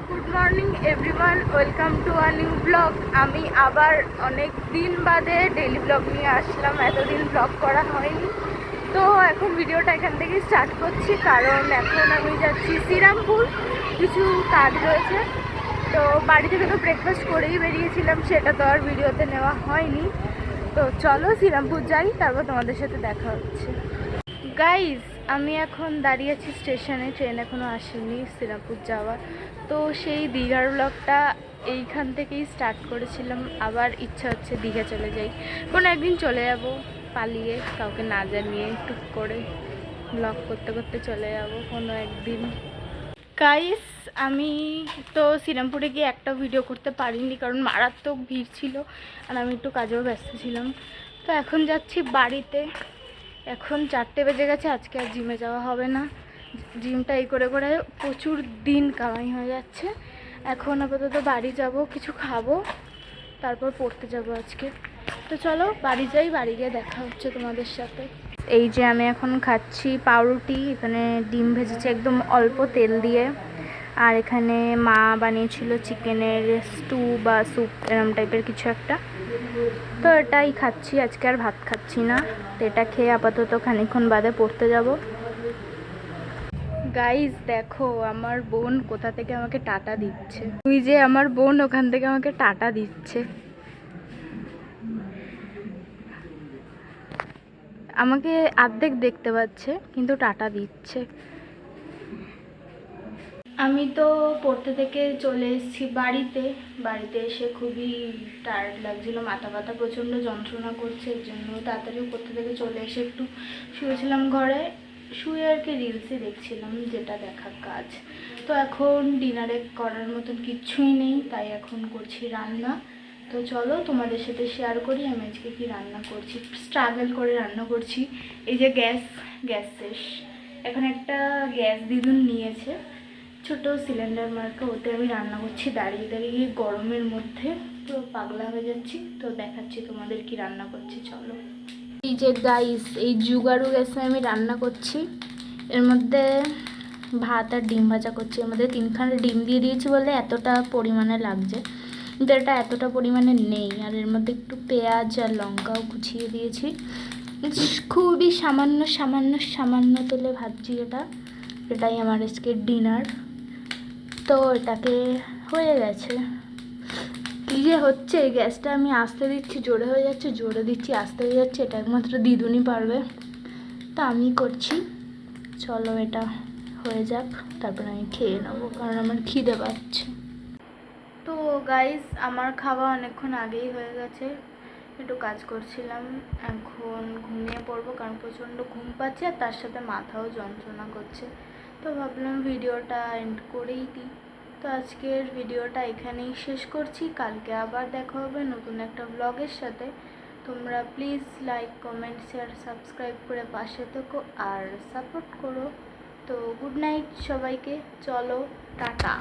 Good morning everyone, welcome to a new blog. আমি আবার অনেক দিন বাদে ডেইলি ব্লগ নিয়ে আসলাম। এতদিন ব্লগ করা হয়নি, তো এখন ভিডিওটা এখান থেকে স্টার্ট করছি, কারণ এখন আমি যাচ্ছি শ্রীরামপুর। কিছু কাজ রয়েছে, তো বাড়ি থেকে তো ব্রেকফাস্ট করেই বেরিয়েছিলাম, সেটা তো আর ভিডিওতে নেওয়া হয়নি। তো চলো শ্রীরামপুর যাই, তারপর তোমাদের সাথে দেখা হচ্ছে। গাইজ, আমি এখন দাঁড়িয়ে আছি স্টেশনে, ট্রেন এখনও আসেনি শ্রীরামপুর যাওয়ার। তো সেই দীঘার ব্লগটা এইখান থেকেই স্টার্ট করেছিলাম। আবার ইচ্ছা হচ্ছে দীঘা চলে যাই, কোনো একদিন চলে যাব পালিয়ে, কাউকে না জানিয়ে টুক করে ব্লগ করতে করতে চলে যাব কোনো একদিন। গাইস, আমি তো শ্রীরামপুরে গিয়ে একটা ভিডিও করতে পারিনি, কারণ মারাত্মক ভিড় ছিল আর আমি একটু কাজেও ব্যস্ত ছিলাম। তো এখন যাচ্ছি বাড়িতে। এখন 4টে বেজে গেছে, আজকে আর জিমে যাওয়া হবে না। জিমটা এই করে করে প্রচুর দিন কামাই হয়ে যাচ্ছে। এখন আপাতত বাড়ি যাব, কিছু খাবো, তারপর পড়তে যাব আজকে। তো চলো বাড়ি যাই, বাড়ি গিয়ে দেখা হচ্ছে তোমাদের সাথে। এই যে আমি এখন খাচ্ছি পাউরুটি, এখানে ডিম ভেজেছে একদম অল্প তেল দিয়ে, আর এখানে মা বানিয়েছিল চিকেনের স্টু বা স্যুপ এরম টাইপের কিছু একটা। তো এটাই খাচ্ছি, আজকে আর ভাত খাচ্ছি না। তো এটা খেয়ে আপাতত খানিকক্ষণ বাদে পড়তে যাব। গাইজ দেখো, আমার বোন কোথা থেকে আমাকে টাটা দিচ্ছে। তুই যে আমার বোন ওখান থেকে আমাকে টাটা দিচ্ছে, আমাকে অর্ধেক দেখতে পাচ্ছে কিন্তু টাটা দিচ্ছে। আমি তো পড়তে থেকে চলে এসেছি বাড়িতে। বাড়িতে এসে খুবই টায়ার্ড লাগছিলো, মাথা ব্যথা প্রচণ্ড যন্ত্রণা করছে, এর জন্য তাড়াতাড়ি পড়তে থেকে চলে এসে একটু শুয়েছিলাম ঘরে। শুয়ে আর কি রিলসই দেখছিলাম, যেটা দেখার কাজ। তো এখন ডিনারে করার মতন কিচ্ছুই নেই, তাই এখন করছি রান্না। তো চলো তোমাদের সাথে শেয়ার করি আমি আজকে কি রান্না করছি। স্ট্রাগল করে রান্না করছি। এই যে গ্যাস শেষ। এখন একটা গ্যাস দিদুন নিয়েছে, ছোট সিলিন্ডার মার্কা, ওতে আমি রান্না করছি দাঁড়িয়ে দাঁড়িয়ে গরমের মধ্যে, পুরো পাগলা হয়ে যাচ্ছি। তো দেখাচ্ছি তোমাদের কি রান্না করছি, চলো। এই যে গাইস, এই জুগারু গ্যাসে আমি রান্না করছি। এর মধ্যে ভাত আর ডিম ভাজা করছি। এর মধ্যে 3খানা ডিম দিয়ে দিয়েছি বলে এতটা পরিমাণে লাগছে, কিন্তু এটা এতটা পরিমাণে নেই। আর এর মধ্যে একটু পেঁয়াজ আর লঙ্কাও কুচিয়ে দিয়েছি। খুবই সামান্য সামান্য সামান্য তেলে ভাজছি এটাই আমার আজকের ডিনার। তো এটাকে হয়ে গেছে। কী যে হচ্ছে, গ্যাসটা আমি আস্তে দিচ্ছি জোরে হয়ে যাচ্ছে, জোরে দিচ্ছি আস্তে হয়ে যাচ্ছে, এটা একমাত্র দিদুনই পারবে। তা আমি করছি, চলো এটা হয়ে যাক, তারপর আমি খেয়ে নেবো, কারণ আমার খিদে পাচ্ছে। তো গাইস, আমার খাওয়া অনেকক্ষণ আগেই হয়ে গেছে, একটু কাজ করছিলাম, এখন ঘুমিয়ে পড়বো, কারণ প্রচণ্ড ঘুম পাচ্ছে আর তার সাথে মাথাও যন্ত্রণা করছে। তো ভাবলাম ভিডিওটা এন্ড করেই দিই। তো আজকের ভিডিওটা এখানেই শেষ করছি, কালকে আবার দেখা হবে নতুন একটা ব্লগের সাথে। তোমরা please like, comment, share, subscribe করে পাশে থেকো আর সাপোর্ট করো। তো গুড নাইট সবাইকে, চলো টাটা।